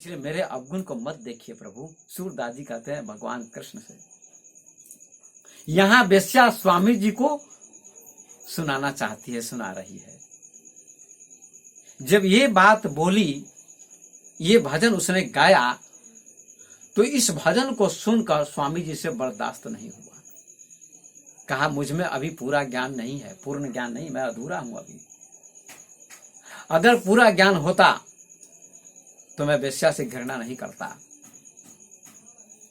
इसलिए मेरे अवगुण को मत देखिए प्रभु। सूरदास जी कहते हैं भगवान कृष्ण से। यहां वेश्या स्वामी जी को सुनाना चाहती है, सुना रही है। जब ये बात बोली, ये भजन उसने गाया, तो इस भजन को सुनकर स्वामी जी से बर्दाश्त नहीं हुआ। कहा मुझ में अभी पूरा ज्ञान नहीं है, पूर्ण ज्ञान नहीं, मैं अधूरा हूं अभी। अगर पूरा ज्ञान होता तो मैं वेश्या से घृणा नहीं करता।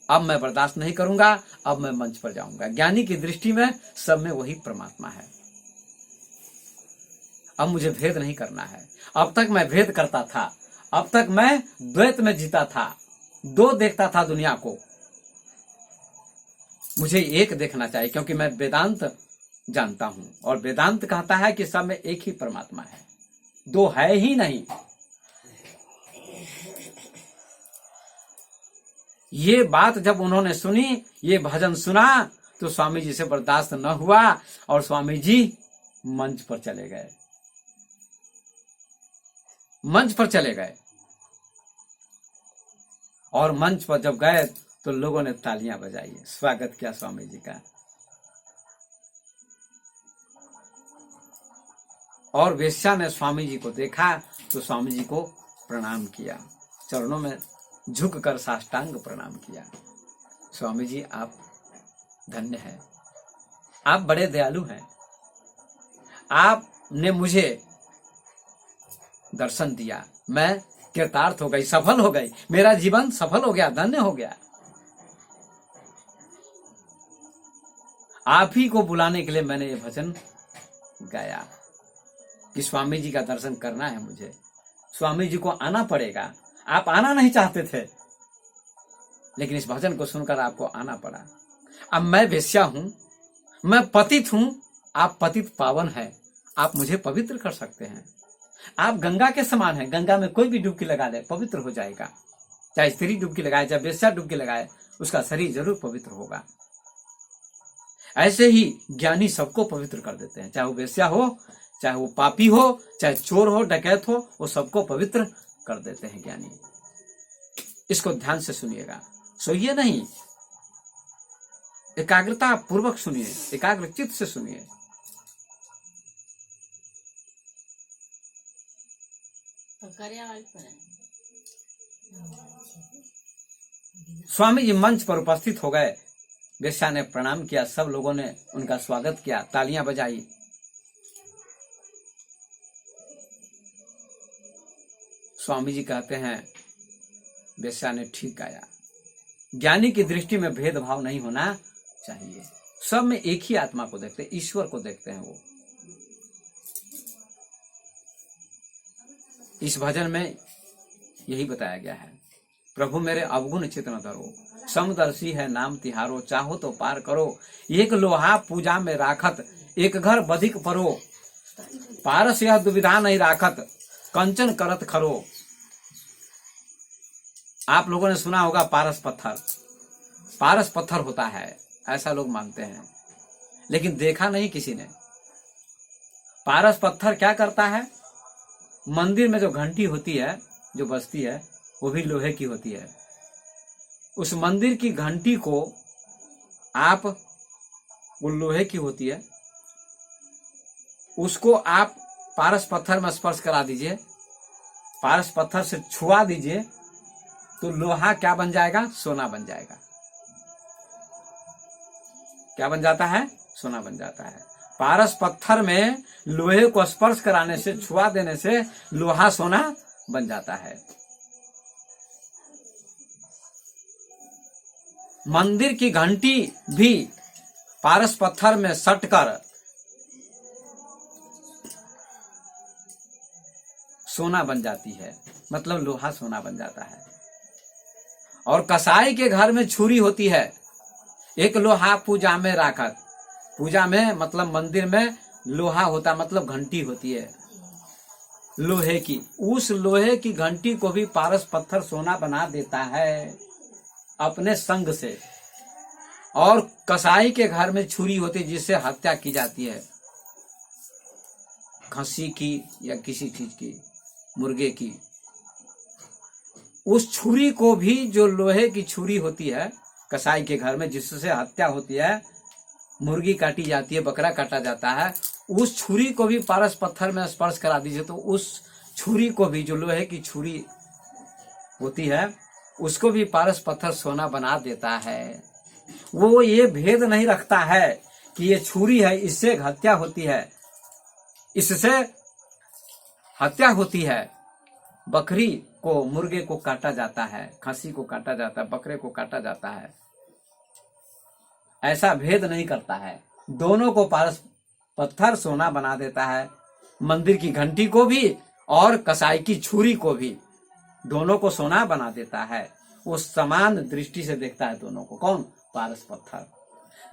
अब मैं बर्दाश्त नहीं करूंगा, अब मैं मंच पर जाऊंगा। ज्ञानी की दृष्टि में सब में वही परमात्मा है। अब मुझे भेद नहीं करना है। अब तक मैं भेद करता था, अब तक मैं द्वैत में जीता था, दो देखता था दुनिया को। मुझे एक देखना चाहिए, क्योंकि मैं वेदांत जानता हूं और वेदांत कहता है कि सब में एक ही परमात्मा है, दो है ही नहीं। ये बात जब उन्होंने सुनी, ये भजन सुना, तो स्वामी जी से बर्दाश्त न हुआ और स्वामी जी मंच पर चले गए। मंच पर चले गए और मंच पर जब गए तो लोगों ने तालियां बजाई, स्वागत किया स्वामी जी का। और वेश्या ने स्वामी जी को देखा तो स्वामी जी को प्रणाम किया, चरणों में झुककर साष्टांग प्रणाम किया। स्वामी जी आप धन्य हैं, आप बड़े दयालु हैं, आपने मुझे दर्शन दिया, मैं कृतार्थ हो गई, सफल हो गई, मेरा जीवन सफल हो गया, धन्य हो गया। आप ही को बुलाने के लिए मैंने ये भजन गाया कि स्वामी जी का दर्शन करना है मुझे, स्वामी जी को आना पड़ेगा। आप आना नहीं चाहते थे, लेकिन इस भजन को सुनकर आपको आना पड़ा। अब मैं वेश्या हूं, मैं पतित हूं, आप पतित पावन है, आप मुझे पवित्र कर सकते हैं। आप गंगा के समान हैं, गंगा में कोई भी डुबकी लगा ले पवित्र हो जाएगा। चाहे स्त्री डुबकी लगाए, चाहे वेश्या डुबकी लगाए, उसका शरीर जरूर पवित्र होगा। ऐसे ही ज्ञानी सबको पवित्र कर देते हैं, चाहे वो वेश्या हो, चाहे वो पापी हो, चाहे चोर हो, डकैत हो, वो सबको पवित्र कर देते हैं ज्ञानी। इसको ध्यान से सुनिएगा, सोइए नहीं, एकाग्रता पूर्वक सुनिए, एकाग्र चित्त से सुनिए। स्वामी जी मंच पर उपस्थित हो गए, वेश्या ने प्रणाम किया, सब लोगों ने उनका स्वागत किया, तालियां बजाई। स्वामी जी कहते हैं वेश्या ने ठीक गाया। ज्ञानी की दृष्टि में भेदभाव नहीं होना चाहिए, सब में एक ही आत्मा को देखते हैं, ईश्वर को देखते हैं। वो इस भजन में यही बताया गया है, प्रभु मेरे अवगुण चित न धरो, समदर्शी है नाम तिहारो, चाहो तो पार करो, एक लोहा पूजा में राखत, एक घर बधिक परो, पारस यह दुविधा नहीं राखत, कंचन करत खरो। आप लोगों ने सुना होगा पारस पत्थर, पारस पत्थर होता है, ऐसा लोग मानते हैं, लेकिन देखा नहीं किसी ने। पारस पत्थर क्या करता है? मंदिर में जो घंटी होती है, जो बजती है, वो भी लोहे की होती है। उस मंदिर की घंटी को आप, वो लोहे की होती है, उसको आप पारस पत्थर में स्पर्श करा दीजिए, पारस पत्थर से छुआ दीजिए, तो लोहा क्या बन जाएगा? सोना बन जाएगा। क्या बन जाता है? सोना बन जाता है। पारस पत्थर में लोहे को स्पर्श कराने से, छुआ देने से लोहा सोना बन जाता है। मंदिर की घंटी भी पारस पत्थर में सटकर सोना बन जाती है, मतलब लोहा सोना बन जाता है। और कसाई के घर में छुरी होती है, एक लोहा पूजा में राखत, पूजा में मतलब मंदिर में लोहा होता, मतलब घंटी होती है लोहे की। उस लोहे की घंटी को भी पारस पत्थर सोना बना देता है अपने संग से। और कसाई के घर में छुरी होती है जिससे हत्या की जाती है, खस्सी की या किसी चीज की, मुर्गे की, उस छुरी को भी, जो लोहे की छुरी होती है कसाई के घर में, जिससे हत्या होती है, मुर्गी काटी जाती है, बकरा काटा जाता है, उस छुरी को भी पारस पत्थर में स्पर्श करा दीजिए तो उस छुरी को भी, जो लोहे की छुरी होती है, उसको भी पारस पत्थर सोना बना देता है। वो ये भेद नहीं रखता है कि ये छुरी है, इससे हत्या होती है, इससे हत्या होती है। बकरी को, मुर्गे को काटा जाता है, खसी को काटा जाता है, बकरे को काटा जाता है, ऐसा भेद नहीं करता है। दोनों को पारस पत्थर सोना बना देता है। मंदिर की घंटी को भी और कसाई की छुरी को भी, दोनों को सोना बना देता है। वो समान दृष्टि से देखता है दोनों को। कौन? पारस पत्थर।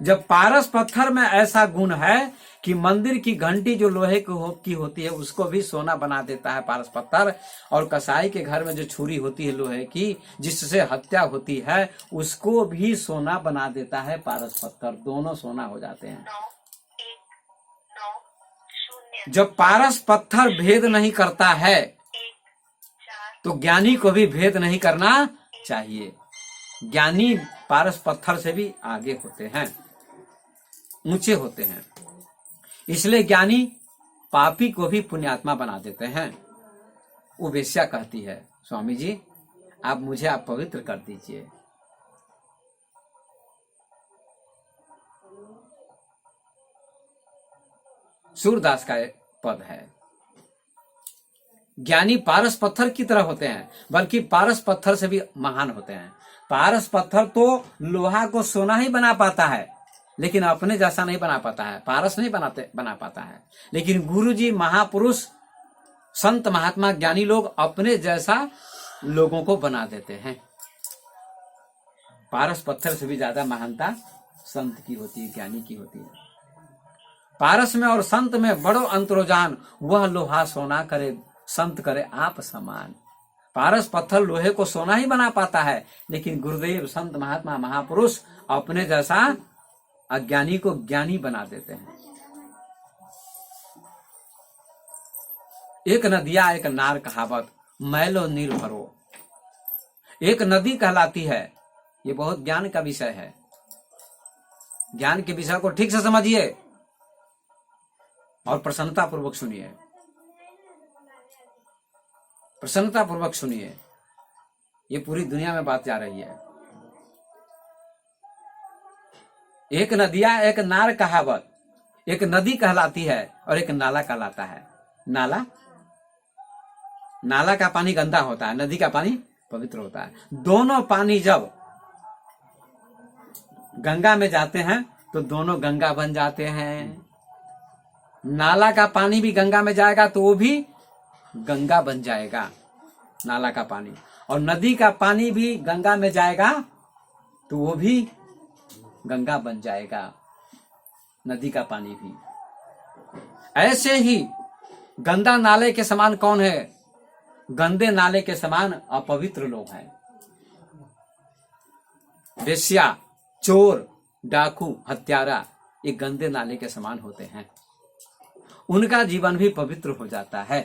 जब पारस पत्थर में ऐसा गुण है कि मंदिर की घंटी जो लोहे की होती है उसको भी सोना बना देता है पारस पत्थर, और कसाई के घर में जो छुरी होती है लोहे की, जिससे हत्या होती है, उसको भी सोना बना देता है पारस पत्थर। दोनों सोना हो जाते हैं। जब पारस पत्थर भेद नहीं करता है तो ज्ञानी को भी भेद नहीं करना चाहिए। ज्ञानी पारस पत्थर से भी आगे होते हैं, ऊंचे होते हैं। इसलिए ज्ञानी पापी को भी पुण्यात्मा बना देते हैं। वो वेश्या कहती है, स्वामी जी आप मुझे आप पवित्र कर दीजिए। सूरदास का पद है। ज्ञानी पारस पत्थर की तरह होते हैं, बल्कि पारस पत्थर से भी महान होते हैं। पारस पत्थर तो लोहा को सोना ही बना पाता है, लेकिन अपने जैसा नहीं बना पाता है। पारस नहीं बना पाता है, लेकिन गुरुजी, महापुरुष, संत, महात्मा, ज्ञानी लोग अपने जैसा लोगों को बना देते हैं। पारस पत्थर से भी ज्यादा महानता संत की होती है, ज्ञानी की होती है। पारस में और संत में बड़ो अंतरोजान, वह लोहा सोना करे, संत करे आप समान। पारस पत्थर लोहे को सोना ही बना पाता है, लेकिन गुरुदेव, संत, महात्मा, महापुरुष अपने जैसा अज्ञानी को ज्ञानी बना देते हैं। एक नदिया एक नार कहावत, मैलो नीर भरो। एक नदी कहलाती है। ये बहुत ज्ञान का विषय है। ज्ञान के विषय को ठीक से समझिए और प्रसन्नता पूर्वक सुनिए। प्रसन्नता पूर्वक सुनिए। ये पूरी दुनिया में बात जा रही है। एक नदिया एक नार कहावत। एक नदी कहलाती है और एक नाला कहलाता है। नाला का पानी गंदा होता है, नदी का पानी पवित्र होता है। दोनों पानी जब गंगा में जाते हैं तो दोनों गंगा बन जाते हैं। नाला का पानी भी गंगा में जाएगा तो वो भी गंगा बन जाएगा, नाला का पानी। और नदी का पानी भी गंगा में जाएगा तो वो भी गंगा बन जाएगा, नदी का पानी भी। ऐसे ही गंदा नाले के समान कौन है? गंदे नाले के समान अपवित्र लोग हैं। वेश्या, चोर, डाकू, हत्यारा, ये गंदे नाले के समान होते हैं। उनका जीवन भी पवित्र हो जाता है।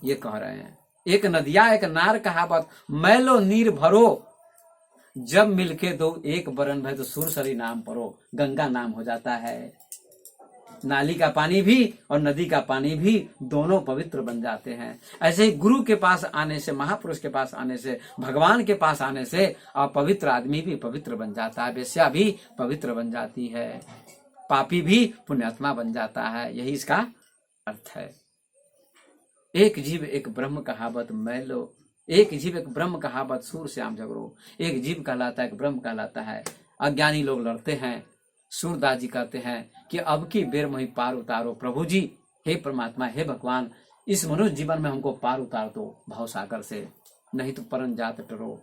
ये कह रहे हैं। एक नदिया एक नार कहावत, मैलो नीर भरो। जब मिलके दो एक बरन भय तो सुरसरी नाम परो। गंगा नाम हो जाता है। नाली का पानी भी और नदी का पानी भी दोनों पवित्र बन जाते हैं। ऐसे ही गुरु के पास आने से, महापुरुष के पास आने से, भगवान के पास आने से अपवित्र आदमी भी पवित्र बन जाता है। वेश्या भी पवित्र बन जाती है। पापी भी पुण्यात्मा बन जाता है। यही इसका अर्थ है। एक जीव एक ब्रह्म कहावत, मैलो एक जीव एक ब्रह्म कहावत, सूर श्याम झगड़ो। एक जीव कहलाता है, एक ब्रह्म कहलाता है। अज्ञानी लोग लड़ते हैं। सूरदास जी कहते हैं कि अब की बेर में पार उतारो प्रभु जी। हे परमात्मा, हे भगवान, इस मनुष्य जीवन में हमको पार उतार दो भाव सागर से, नहीं तो परम जात टरो,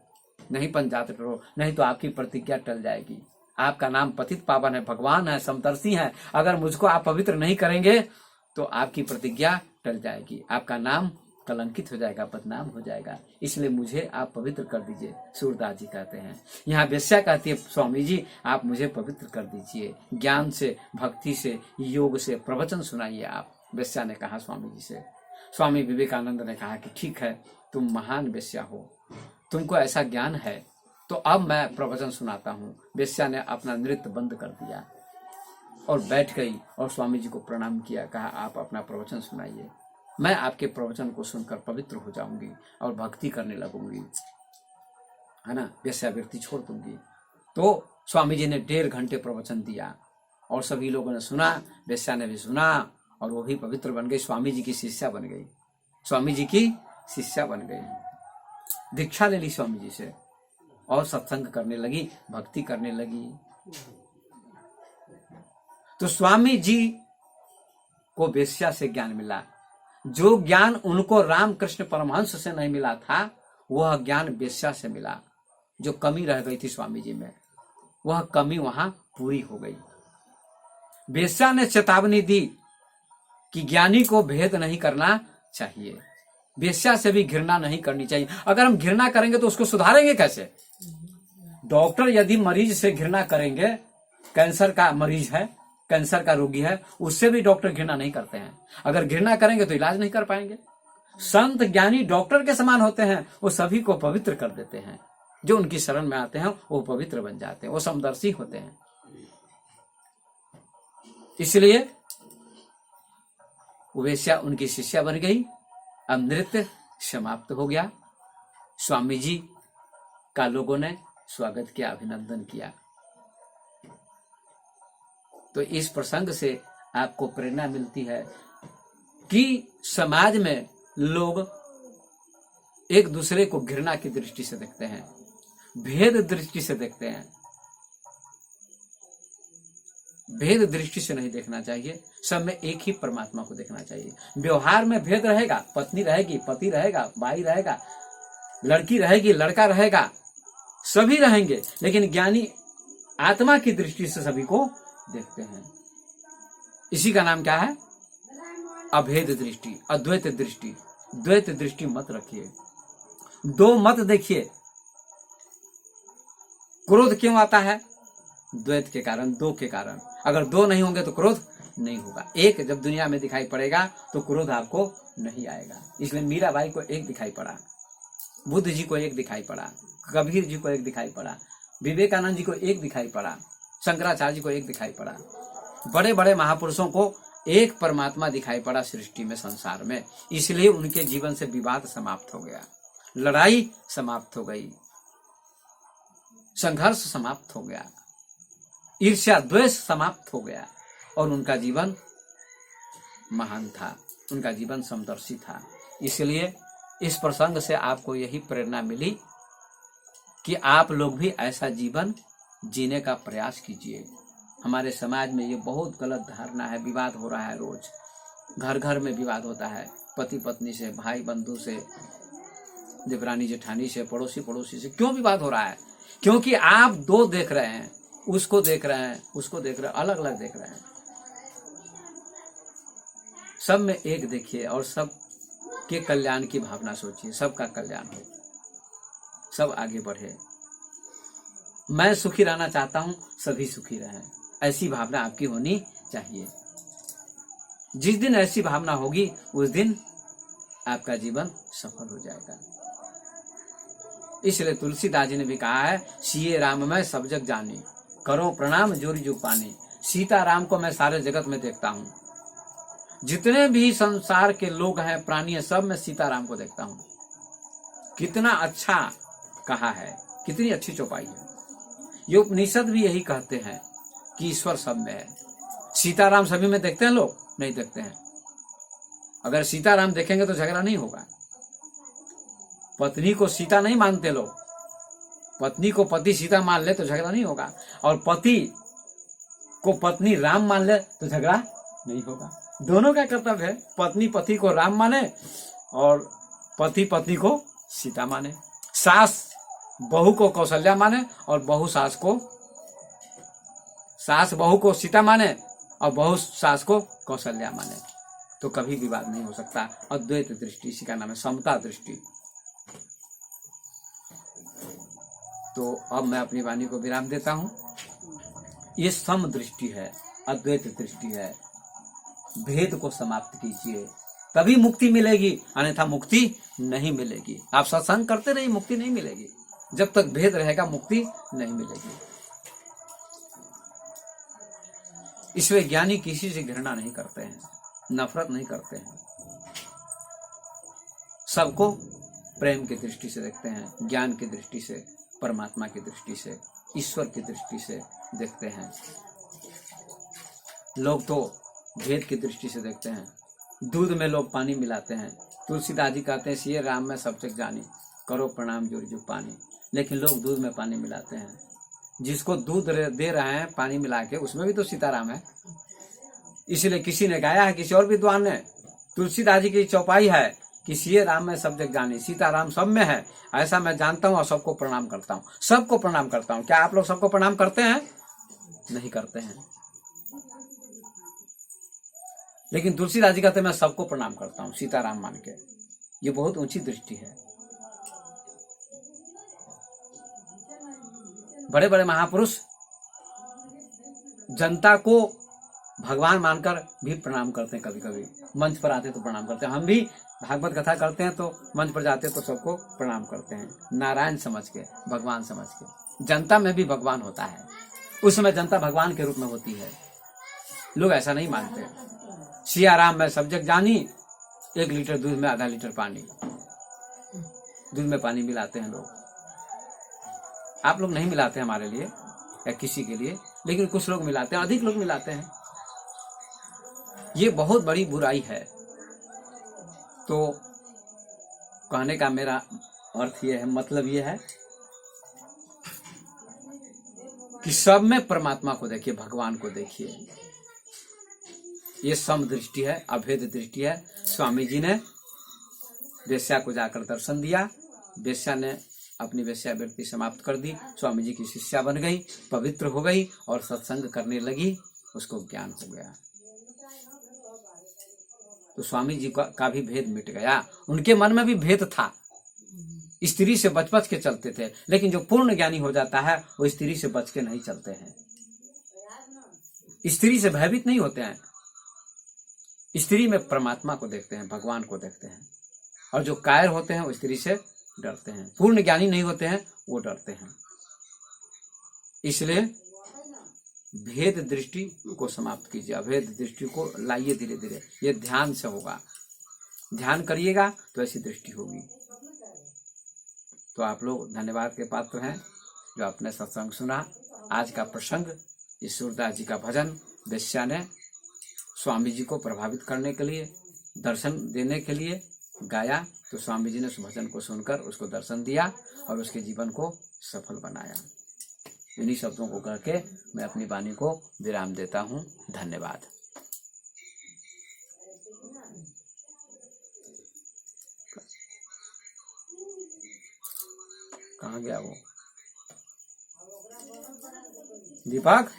नहीं पन जात टरो, नहीं तो आपकी प्रतिज्ञा टल जाएगी। आपका नाम पतित पावन है, भगवान है, समदर्शी है। अगर मुझको आप पवित्र नहीं करेंगे तो आपकी प्रतिज्ञा टल जाएगी, आपका नाम कलंकित हो जाएगा, बदनाम हो जाएगा। इसलिए मुझे आप पवित्र कर दीजिए। सूरदास जी कहते हैं। यहाँ वेश्या कहती है, स्वामी जी आप मुझे पवित्र कर दीजिए। ज्ञान से, भक्ति से, योग से प्रवचन सुनाइए आप। वेश्या ने कहा स्वामी जी से। स्वामी विवेकानंद ने कहा कि ठीक है, तुम महान वेश्या हो, तुमको ऐसा ज्ञान है, तो अब मैं प्रवचन सुनाता हूँ। वेश्या ने अपना नृत्य बंद कर दिया और बैठ गई और स्वामी जी को प्रणाम किया। कहा, आप अपना प्रवचन सुनाइए, मैं आपके प्रवचन को सुनकर पवित्र हो जाऊंगी और भक्ति करने लगूंगी, है ना, वेश्यावृत्ति छोड़ दूंगी। तो स्वामी जी ने 1.5 घंटे प्रवचन दिया और सभी लोगों ने सुना, वेश्या ने भी सुना और वो भी पवित्र बन गई, स्वामी जी की शिष्या बन गई, स्वामी जी की शिष्या बन गई। दीक्षा ले ली स्वामी जी से और सत्संग करने लगी, भक्ति करने लगी। तो स्वामी जी को वेश्या से ज्ञान मिला। जो ज्ञान उनको रामकृष्ण परमहंस से नहीं मिला था, वह ज्ञान वेश्या से मिला। जो कमी रह गई थी स्वामी जी में, वह कमी वहां पूरी हो गई। वेश्या ने चेतावनी दी कि ज्ञानी को भेद नहीं करना चाहिए, वेश्या से भी घृणा नहीं करनी चाहिए। अगर हम घृणा करेंगे तो उसको सुधारेंगे कैसे? डॉक्टर यदि मरीज से घृणा करेंगे, कैंसर का मरीज है, कैंसर का रोगी है, उससे भी डॉक्टर घृणा नहीं करते हैं। अगर घृणा करेंगे तो इलाज नहीं कर पाएंगे। संत ज्ञानी डॉक्टर के समान होते हैं, वो सभी को पवित्र कर देते हैं। जो उनकी शरण में आते हैं वो पवित्र बन जाते हैं, वो समदर्शी होते हैं। इसलिए वेश्या उनकी शिष्या बन गई। अब नृत्य समाप्त हो गया। स्वामी जी का लोगों ने स्वागत किया, अभिनंदन किया। तो इस प्रसंग से आपको प्रेरणा मिलती है कि समाज में लोग एक दूसरे को घृणा की दृष्टि से देखते हैं, भेद दृष्टि से देखते हैं। भेद दृष्टि से नहीं देखना चाहिए, सब में एक ही परमात्मा को देखना चाहिए। व्यवहार में भेद रहेगा, पत्नी रहेगी, पति रहेगा, भाई रहेगा, लड़की रहेगी, लड़का रहेगा, सभी रहेंगे, लेकिन ज्ञानी आत्मा की दृष्टि से सभी को देखते हैं। इसी का नाम क्या है? अभेद दृष्टि, अद्वैत दृष्टि। द्वैत दृष्टि मत रखिए, दो मत देखिए। क्रोध क्यों आता है? द्वैत के कारण, दो के कारण। अगर दो नहीं होंगे तो क्रोध नहीं होगा। एक जब दुनिया में दिखाई पड़ेगा तो क्रोध आपको नहीं आएगा। इसलिए मीराबाई को एक दिखाई पड़ा, बुद्ध जी को एक दिखाई पड़ा, कबीर जी को एक दिखाई पड़ा, विवेकानंद जी को एक दिखाई पड़ा, शंकराचार्य जी को एक दिखाई पड़ा। बड़े बड़े महापुरुषों को एक परमात्मा दिखाई पड़ा सृष्टि में, संसार में। इसलिए उनके जीवन से विवाद समाप्त हो गया, लड़ाई समाप्त हो गई, संघर्ष समाप्त हो गया, ईर्ष्या द्वेष समाप्त हो गया और उनका जीवन महान था, उनका जीवन समदर्शी था। इसलिए इस प्रसंग से आपको यही प्रेरणा मिली कि आप लोग भी ऐसा जीवन जीने का प्रयास कीजिए। हमारे समाज में ये बहुत गलत धारणा है, विवाद हो रहा है रोज, घर घर में विवाद होता है, पति पत्नी से, भाई बंधु से, देवरानी जेठानी से, पड़ोसी पड़ोसी से। क्यों विवाद हो रहा है? क्योंकि आप दो देख रहे हैं, उसको देख रहे हैं, उसको देख रहे हैं, अलग अलग देख रहे हैं। सब में एक देखिए और सब के कल्याण की भावना सोचिए, सबका कल्याण हो, सब आगे बढ़े। मैं सुखी रहना चाहता हूं, सभी सुखी रहें, ऐसी भावना आपकी होनी चाहिए। जिस दिन ऐसी भावना होगी उस दिन आपका जीवन सफल हो जाएगा। इसलिए तुलसीदास जी ने भी कहा है, सिए राम मैं सब जग जानी, करो प्रणाम जोरी जुग पानी। सीता राम को मैं सारे जगत में देखता हूं, जितने भी संसार के लोग हैं, प्राणी हैं, सब में सीताराम को देखता हूं। कितना अच्छा कहा है, कितनी अच्छी चौपाई है। ये उपनिषद भी यही कहते हैं कि ईश्वर सब में है। सीताराम सभी में देखते हैं लोग? नहीं देखते हैं। अगर सीताराम देखेंगे तो झगड़ा नहीं होगा। पत्नी को सीता नहीं मानते लोग, पत्नी को पति सीता मान ले तो झगड़ा नहीं होगा, और पति को पत्नी राम मान ले तो झगड़ा नहीं होगा। दोनों का कर्तव्य है, पत्नी पति को राम माने और पति पत्नी को सीता माने, सास बहू को कौशल्या माने और सास बहू को सीता माने और बहू सास को कौशल्या माने, तो कभी विवाद नहीं हो सकता। अद्वैत दृष्टि, इसी का नाम है समता दृष्टि। तो अब मैं अपनी वाणी को विराम देता हूं। ये सम दृष्टि है, अद्वैत दृष्टि है। भेद को समाप्त कीजिए, तभी मुक्ति मिलेगी, अन्यथा मुक्ति नहीं मिलेगी। आप सत्संग करते रहिए, मुक्ति नहीं मिलेगी। जब तक भेद रहेगा मुक्ति नहीं मिलेगी। इसलिए ज्ञानी किसी से घृणा नहीं करते हैं, नफरत नहीं करते हैं, सबको प्रेम की दृष्टि से देखते हैं, ज्ञान की दृष्टि से, परमात्मा की दृष्टि से, ईश्वर की दृष्टि से देखते हैं। लोग तो भेद की दृष्टि से देखते हैं। दूध में लोग पानी मिलाते हैं। तुलसीदास जी कहते हैं सिए राम में सब जग जानी, करो प्रणाम जोर जो पानी। लेकिन लोग दूध में पानी मिलाते हैं। जिसको दूध दे रहे हैं पानी मिला के, उसमें भी तो सीताराम है। इसलिए किसी ने गाया है, किसी और विद्वान ने, तुलसीदास जी की चौपाई है कि सिए राम में सब जग जानी, सीताराम सब में है, ऐसा मैं जानता हूँ और सबको प्रणाम करता हूँ। सबको प्रणाम करता हूँ। क्या आप लोग सबको प्रणाम करते हैं? नहीं करते हैं। लेकिन तुलसीदास जी कहते मैं सबको प्रणाम करता हूँ सीताराम मान के। ये बहुत ऊंची दृष्टि है। बड़े बड़े महापुरुष जनता को भगवान मानकर भी प्रणाम करते हैं। कभी कभी मंच पर आते तो प्रणाम करते हैं। हम भी भागवत कथा करते हैं तो मंच पर जाते तो सबको प्रणाम करते हैं, नारायण समझ के, भगवान समझ के। जनता में भी भगवान होता है, उस समय जनता भगवान के रूप में होती है। लोग ऐसा नहीं मानते। सिया राम में सब जग जानी, 1 लीटर दूध में आधा लीटर पानी, दूध में पानी मिलाते हैं लोग। आप लोग नहीं मिलाते हमारे लिए या किसी के लिए, लेकिन कुछ लोग मिलाते हैं, अधिक लोग मिलाते हैं। ये बहुत बड़ी बुराई है। तो कहने का मेरा अर्थ ये है, मतलब ये है कि सब में परमात्मा को देखिए, भगवान को देखिए। ये सम दृष्टि है, अभेद दृष्टि है। स्वामी जी ने वेश्या को जाकर दर्शन दिया। वेश्या ने अपनी वेश्यावृत्ति समाप्त कर दी, स्वामी जी की शिष्या बन गई, पवित्र हो गई और सत्संग करने लगी, उसको ज्ञान हो गया। तो स्वामी जी का भी भेद मिट गया। उनके मन में भी भेद था, स्त्री से बच बच के चलते थे। लेकिन जो पूर्ण ज्ञानी हो जाता है वो स्त्री से बच के नहीं चलते हैं, स्त्री से भयभीत नहीं होते हैं। स्त्री में परमात्मा को देखते हैं, भगवान को देखते हैं। और जो कायर होते हैं वो स्त्री से डरते हैं। पूर्ण ज्ञानी नहीं होते हैं, वो डरते हैं। इसलिए भेद दृष्टि को समाप्त कीजिए, अभेद दृष्टि को लाइए धीरे धीरे। ये ध्यान से होगा, ध्यान करिएगा तो ऐसी दृष्टि होगी। तो आप लोग धन्यवाद के पात्र हैं जो आपने सत्संग सुना। आज का प्रसंग ईश्वरदास जी का भजन वेश्या ने स्वामी जी को प्रभावित करने के लिए, दर्शन देने के लिए गाया। तो स्वामी जी ने उस भजन को सुनकर उसको दर्शन दिया और उसके जीवन को सफल बनाया। इन्हीं शब्दों को करके मैं अपनी वाणी को विराम देता हूँ। धन्यवाद। कहाँ गया वो दीपक?